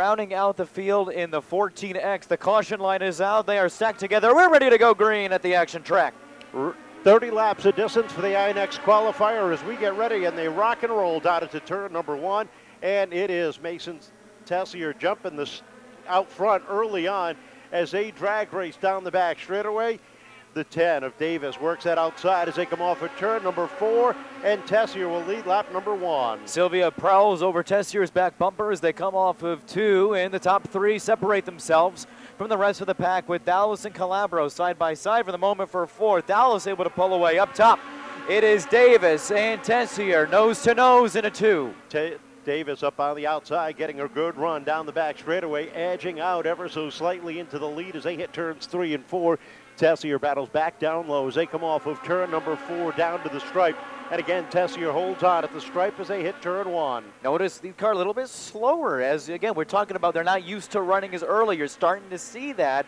rounding out the field in the 14X. The caution line is out. They are stacked together. We're ready to go green at the action track. 30 laps of distance for the INEX qualifier as we get ready, and they rock and roll down into turn number 1. And it is Mason Tessier jumping this out front early on as they drag race down the back straightaway. The 10 of Davis works that outside as they come off of turn number 4, and Tessier will lead lap number 1. Silvia prowls over Tessier's back bumper as they come off of 2, and the top 3 separate themselves from the rest of the pack with Dowless and Calabro side by side for the moment for 4th. Dowless able to pull away up top. It is Davis and Tessier nose to nose in a 2. Davis up on the outside, getting a good run down the back straightaway, edging out ever so slightly into the lead as they hit turns 3 and 4. Tessier battles back down low as they come off of turn number 4 down to the stripe. And again, Tessier holds on at the stripe as they hit turn 1. Notice the car a little bit slower as, again, we're talking about they're not used to running as early. You're starting to see that.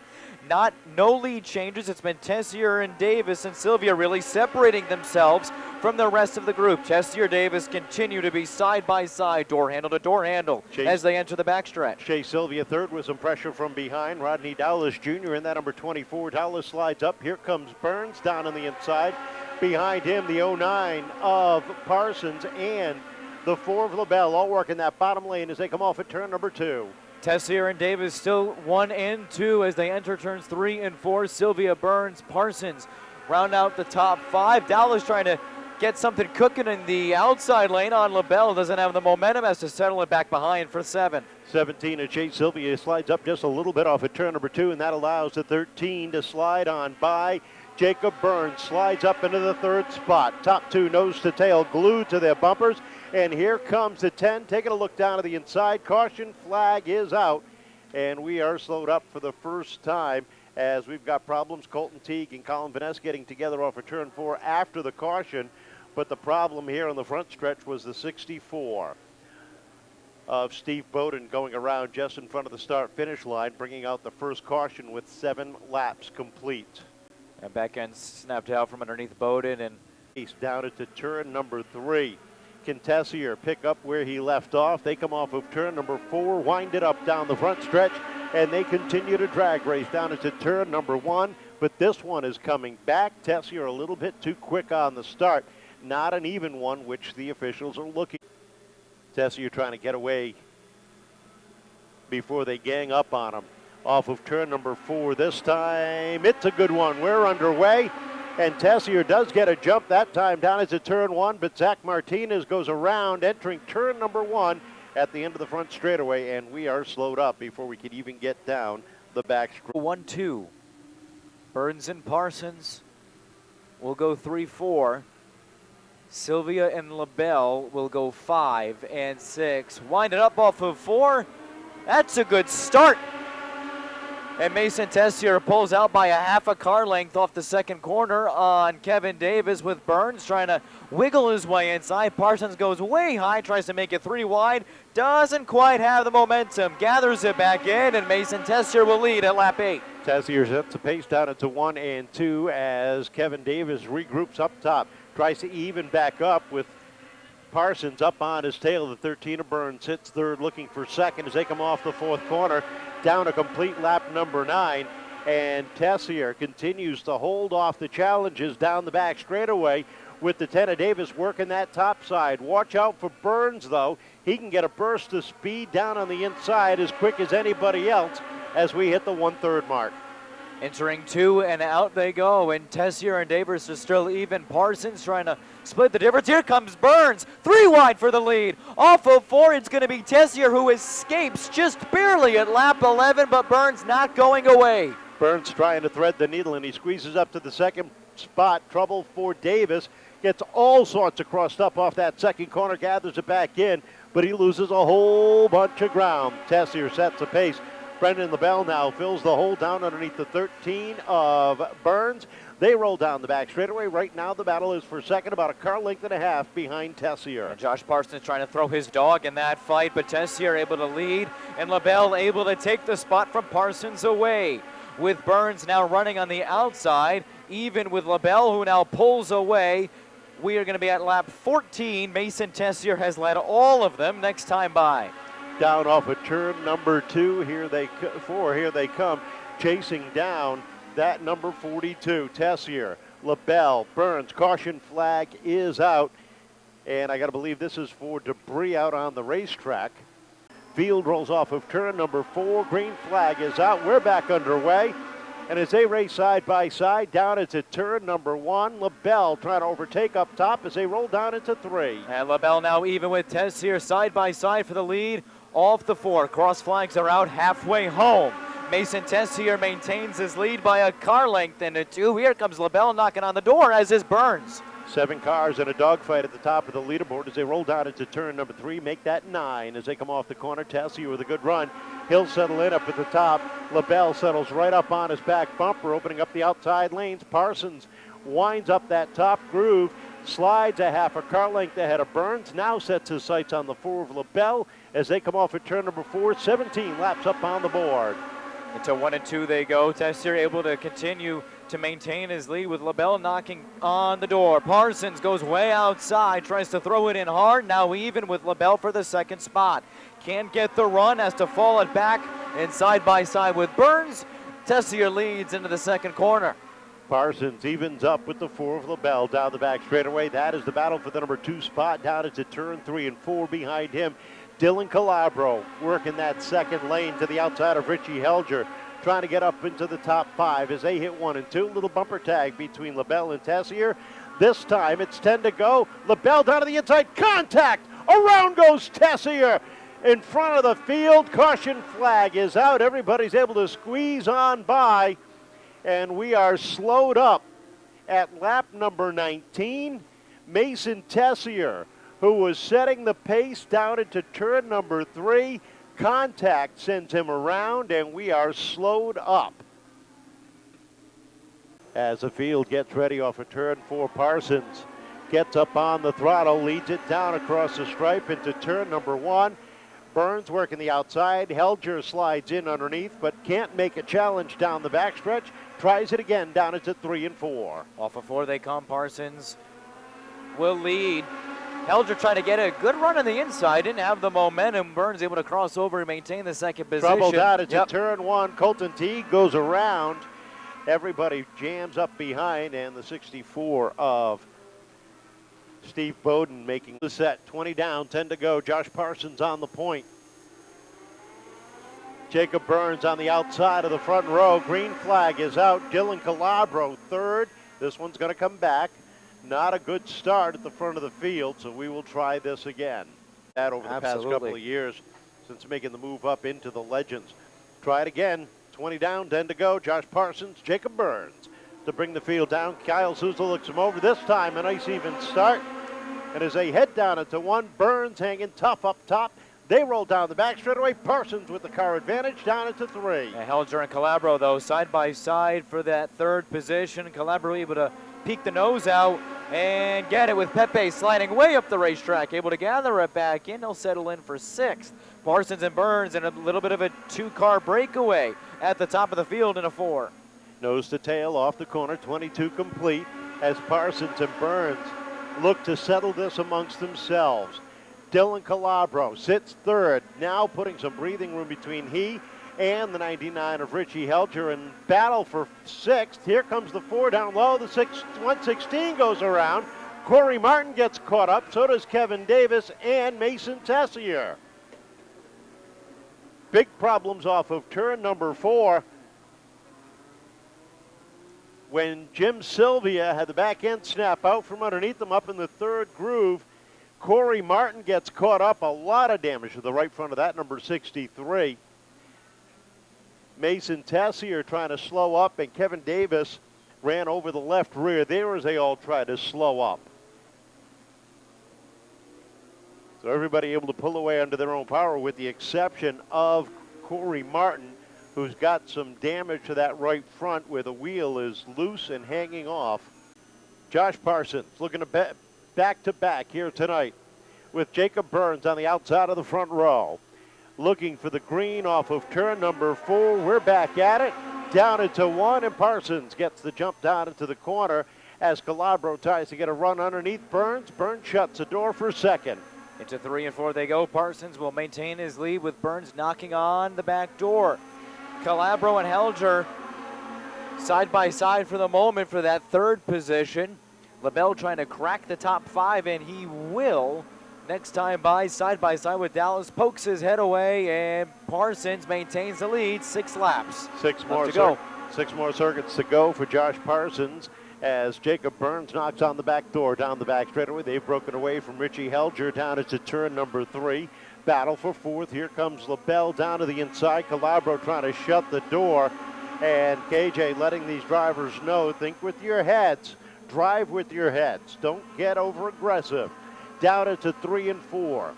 No lead changes. It's been Tessier and Davis and Silvia really separating themselves from the rest of the group. Tessier, Davis continue to be side by side, door handle to door handle as they enter the backstretch. Chase Silvia third with some pressure from behind. Rodney Dowless Jr. in that number 24. Dowless slides up. Here comes Burns down on the inside. Behind him, the 09 of Parsons and the 4 of LaBelle, all working that bottom lane as they come off at turn number 2. Tessier and Davis still 1 and 2 as they enter turns 3 and 4. Silvia, Burns, Parsons round out the top 5. Dowless trying to get something cooking in the outside lane on LaBelle. Doesn't have the momentum, has to settle it back behind for 7. 17 of Chase Silvia slides up just a little bit off at turn number 2, and that allows the 13 to slide on by. Jacob Burns slides up into the 3rd spot. Top 2 nose to tail glued to their bumpers. And here comes the 10, taking a look down to the inside. Caution flag is out, and we are slowed up for the first time as we've got problems. Colton Teague and Colin Vaness getting together off of turn 4 after the caution, but the problem here on the front stretch was the 64 of Steve Bowden going around just in front of the start-finish line, bringing out the first caution with 7 laps complete. And back end snapped out from underneath Bowden, and he's down into turn number 3. Can Tessier pick up where he left off? They come off of turn number 4, wind it up down the front stretch, and they continue to drag race down into turn number 1. But this one is coming back. Tessier a little bit too quick on the start. Not an even one, which the officials are looking. Tessier trying to get away before they gang up on him. Off of turn number 4 this time. It's a good one. We're underway. And Tessier does get a jump that time down into turn 1, but Zach Martinez goes around, entering turn number 1 at the end of the front straightaway, and we are slowed up before we could even get down the back stretch. 1-2. Burns and Parsons will go 3-4. Silvia and LaBelle will go 5 and 6. Wind it up off of 4. That's a good start. And Mason Tessier pulls out by a half a car length off the second corner on Kevin Davis, with Burns trying to wiggle his way inside. Parsons goes way high, tries to make it 3 wide. Doesn't quite have the momentum. Gathers it back in, and Mason Tessier will lead at lap 8. Tessier sets the pace down into 1 and 2 as Kevin Davis regroups up top. Tries to even back up with Parsons up on his tail. The 13 of Burns hits 3rd, looking for 2nd as they come off the 4th corner. Down a complete lap number 9, and Tessier continues to hold off the challenges down the back straightaway with the 10 of Davis working that top side. Watch out for Burns, though. He can get a burst of speed down on the inside as quick as anybody else as we hit the 1/3 mark. Entering 2, and out they go, and Tessier and Davis are still even. Parsons trying to split the difference. Here comes Burns, 3 wide for the lead. Off of 4, it's going to be Tessier who escapes just barely at lap 11, but Burns not going away. Burns trying to thread the needle, and he squeezes up to the 2nd spot. Trouble for Davis. Gets all sorts of crossed up off that 2nd corner, gathers it back in, but he loses a whole bunch of ground. Tessier sets the pace. Brendan LaBelle now fills the hole down underneath the 13 of Burns. They roll down the back straightaway. Right now the battle is for 2nd, about a car length and a half behind Tessier. And Josh Parsons trying to throw his dog in that fight, but Tessier able to lead, and LaBelle able to take the spot from Parsons away. With Burns now running on the outside, even with LaBelle who now pulls away. We are going to be at lap 14. Mason Tessier has led all of them next time by. down off of turn number 2. Here they come, chasing down that number 42, Tessier. LaBelle, Burns, caution flag is out. And I got to believe this is for debris out on the racetrack. Field rolls off of turn number 4. Green flag is out. We're back underway. And as they race side by side down into turn number 1, LaBelle trying to overtake up top as they roll down into 3. And LaBelle now even with Tessier side by side for the lead off the 4. Cross flags are out halfway home. Mason Tessier maintains his lead by a car length into 2. Here comes LaBelle knocking on the door, as is Burns. 7 cars in a dogfight at the top of the leaderboard as they roll down into turn number 3. Make that 9 as they come off the corner. Tessier with a good run. He'll settle in up at the top. LaBelle settles right up on his back bumper, opening up the outside lanes. Parsons winds up that top groove, slides a half a car length ahead of Burns. Now sets his sights on the 4 of LaBelle as they come off at turn number 4. 17 laps up on the board. Into 1 and 2 they go. Tessier able to continue to maintain his lead with LaBelle knocking on the door. Parsons goes way outside, tries to throw it in hard. Now even with LaBelle for the second spot. Can't get the run, has to fall it back and side by side with Burns. Tessier leads into the second corner. Parsons evens up with the 4 of LaBelle down the back straightaway. That is the battle for the number 2 spot down into turn 3 and 4 behind him. Dylan Calabro working that second lane to the outside of Richie Helger, trying to get up into the top 5 as they hit 1 and 2. Little bumper tag between LaBelle and Tessier. This time it's 10 to go. LaBelle down to the inside. Contact! Around goes Tessier in front of the field. Caution flag is out. Everybody's able to squeeze on by. And we are slowed up at lap number 19. Mason Tessier, who was setting the pace down into turn number 3. Contact sends him around, and we are slowed up. As the field gets ready off of turn 4, Parsons gets up on the throttle, leads it down across the stripe into turn number 1. Burns working the outside. Helger slides in underneath, but can't make a challenge down the backstretch. Tries it again down into 3 and 4. Off of 4 they come. Parsons will lead. Helger trying to get a good run on the inside, didn't have the momentum. Burns able to cross over and maintain the second position. Troubled out into turn 1. Colton Teague goes around. Everybody jams up behind, and the 64 of Steve Bowden making the set. 20 down, 10 to go. Josh Parsons on the point. Jacob Burns on the outside of the front row. Green flag is out. Dylan Calabro third. This one's going to come back. Not a good start at the front of the field, so we will try this again. That over the past couple of years since making the move up into the Legends. Try it again. 20 down, 10 to go. Josh Parsons, Jacob Burns to bring the field down. Kyle Souza looks him over. This time a nice even start. And as they head down into 1, Burns hanging tough up top. They roll down the back straightaway. Parsons with the car advantage down into 3. Helger and Calabro, though, side by side for that third position. Calabro able to peek the nose out and get it with Pepe sliding way up the racetrack, able to gather it back in. He'll settle in for 6th. Parsons and Burns in a little bit of a 2-car breakaway at the top of the field in a 4. Nose to tail off the corner, 22 complete, as Parsons and Burns look to settle this amongst themselves. Dylan Calabro sits 3rd, now putting some breathing room between he and the 99 of Richie Helger, and battle for 6th. Here comes the 4 down low. The 116 goes around. Corey Martin gets caught up. So does Kevin Davis and Mason Tessier. Big problems off of turn number 4. When Jim Silvia had the back end snap out from underneath them up in the 3rd groove, Corey Martin gets caught up. A lot of damage to the right front of that number 63. Mason Tessier trying to slow up, and Kevin Davis ran over the left rear there as they all tried to slow up. So everybody able to pull away under their own power with the exception of Corey Martin, who's got some damage to that right front where the wheel is loose and hanging off. Josh Parsons looking to back-to-back here tonight with Jacob Burns on the outside of the front row. Looking for the green off of turn number 4. We're back at it. Down into 1, and Parsons gets the jump down into the corner as Calabro tries to get a run underneath Burns. Burns shuts the door for 2nd. Into 3 and 4 they go. Parsons will maintain his lead with Burns knocking on the back door. Calabro and Helger side by side for the moment for that third position. LaBelle trying to crack the top 5, and he will. Next time by side with Dowless, pokes his head away, and Parsons maintains the lead. 6 laps. Six left more to go. 6 more circuits to go for Josh Parsons as Jacob Burns knocks on the back door down the back straightaway. They've broken away from Richie Helger down into turn number 3. Battle for 4th. Here comes LaBelle down to the inside. Calabro trying to shut the door. And KJ letting these drivers know, think with your heads. Drive with your heads. Don't get over aggressive. Down into 3 and 4.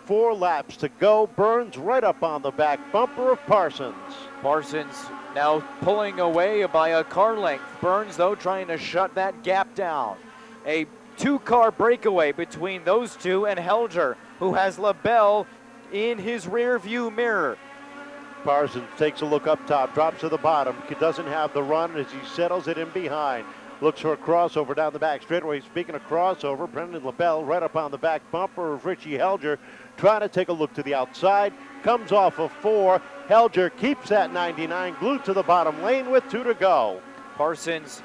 4 laps to go. Burns right up on the back bumper of Parsons. Parsons now pulling away by a car length. Burns, though, trying to shut that gap down. A 2-car breakaway between those two and Helger, who has LaBelle in his rear view mirror. Parsons takes a look up top, drops to the bottom. He doesn't have the run as he settles it in behind. Looks for a crossover down the back straightaway. Speaking of crossover, Brendan LaBelle right up on the back bumper of Richie Helger, trying to take a look to the outside. Comes off of 4. Helger keeps that 99 glued to the bottom lane with 2 to go. Parsons,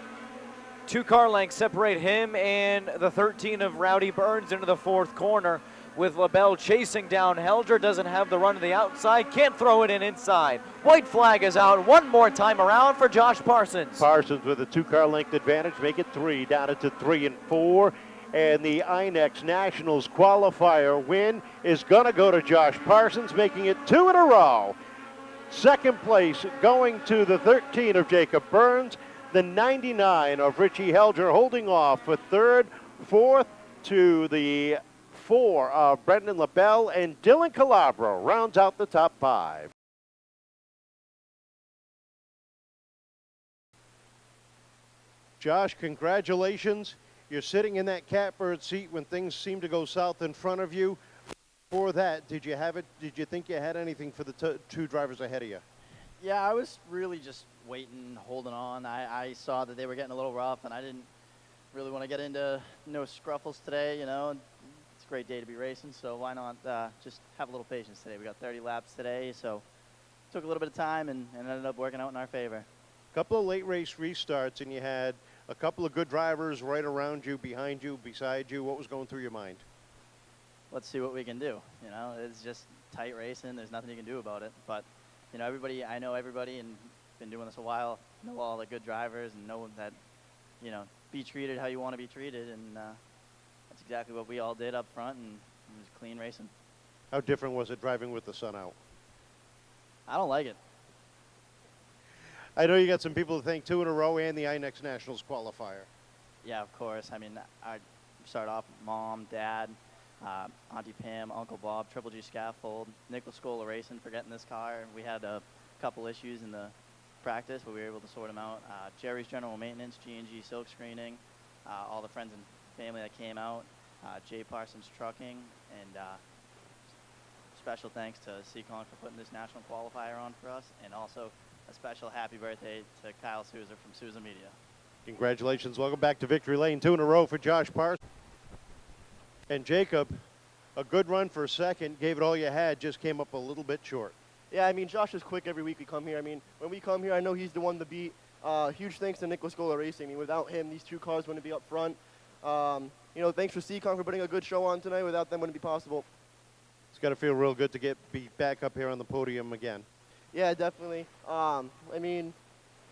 2-car lengths separate him and the 13 of Rowdy Burns into the 4th corner, with LaBelle chasing down Helger. Doesn't have the run to the outside, can't throw it in inside. White flag is out one more time around for Josh Parsons. Parsons with a 2-car length advantage, make it 3, down into 3 and 4. And the INEX Nationals qualifier win is going to go to Josh Parsons, making it 2 in a row. Second place going to the 13 of Jacob Burns, the 99 of Richie Helger holding off for 3rd, 4th to the 4 of Brendan LaBelle, and Dylan Calabro rounds out the top 5. Josh, congratulations. You're sitting in that catbird seat when things seem to go south in front of you. Before that, did you think you had anything for the 2 drivers ahead of you? Yeah, I was really just waiting, holding on. I saw that they were getting a little rough, and I didn't really want to get into no scruffles today, you know. It's a great day to be racing, so why not just have a little patience today. We got 30 laps today, so it took a little bit of time and ended up working out in our favor. A couple of late race restarts, and you had a couple of good drivers right around you, behind you, beside you. What was going through your mind? Let's see what we can do. You know, it's just tight racing. There's nothing you can do about it. But, you know, I know everybody and been doing this a while, know all the good drivers and know that, you know, be treated how you want to be treated. And that's exactly what we all did up front, and it was clean racing. How different was it driving with the sun out? I don't like it. I know you got some people to thank 2 in a row and the INEX Nationals qualifier. Yeah, of course. I mean, I start off with Mom, Dad, Auntie Pam, Uncle Bob, Triple G Scaffold, Nick Lascuola Racing for getting this car. We had a couple issues in the practice, but we were able to sort them out. Jerry's General Maintenance, G&G Silk Screening, all the friends and family that came out, J. Parsons Trucking, and special thanks to Seekonk for putting this national qualifier on for us, and also a special happy birthday to Kyle Souza from Souza Media. Congratulations. Welcome back to Victory Lane. 2 in a row for Josh Parsons. And Jacob, a good run for a second, gave it all you had, just came up a little bit short. Yeah, I mean, Josh is quick every week we come here. I mean, when we come here, I know he's the one to beat. Huge thanks to Nick Lascuola Racing. I mean, without him, these 2 cars wouldn't be up front. You know, thanks for Seekonk for putting a good show on tonight. Without them, it wouldn't be possible. It's got to feel real good to be back up here on the podium again. Yeah, definitely. I mean,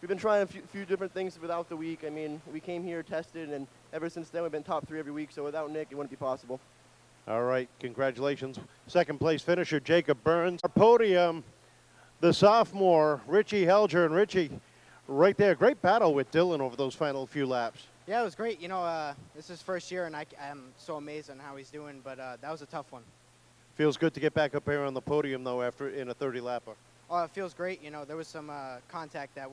we've been trying a few different things without the week. I mean, we came here, tested, and ever since then we've been top 3 every week. So without Nick, it wouldn't be possible. All right, congratulations. Second place finisher, Jacob Burns. Our podium, the sophomore, Richie Helger. And Richie, right there, great battle with Dylan over those final few laps. Yeah, it was great. You know, this is his first year, and I'm so amazed on how he's doing, but that was a tough one. Feels good to get back up here on the podium, though, after in a 30-lapper. Oh, it feels great. You know, there was some contact that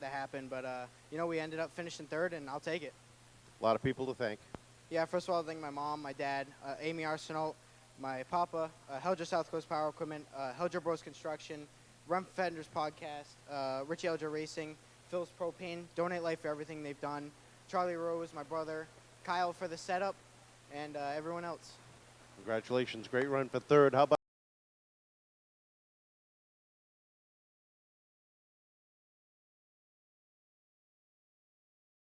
happened, but, you know, we ended up finishing 3rd, and I'll take it. A lot of people to thank. Yeah, first of all, I thank my mom, my dad, Amy Arsenal, my papa, Helger South Coast Power Equipment, Helger Bros Construction, Rem Fenders Podcast, Richie Helger Racing, Phil's Propane, Donate Life for everything they've done, Charlie Rose, my brother, Kyle for the setup, and everyone else. Congratulations, great run for third. How about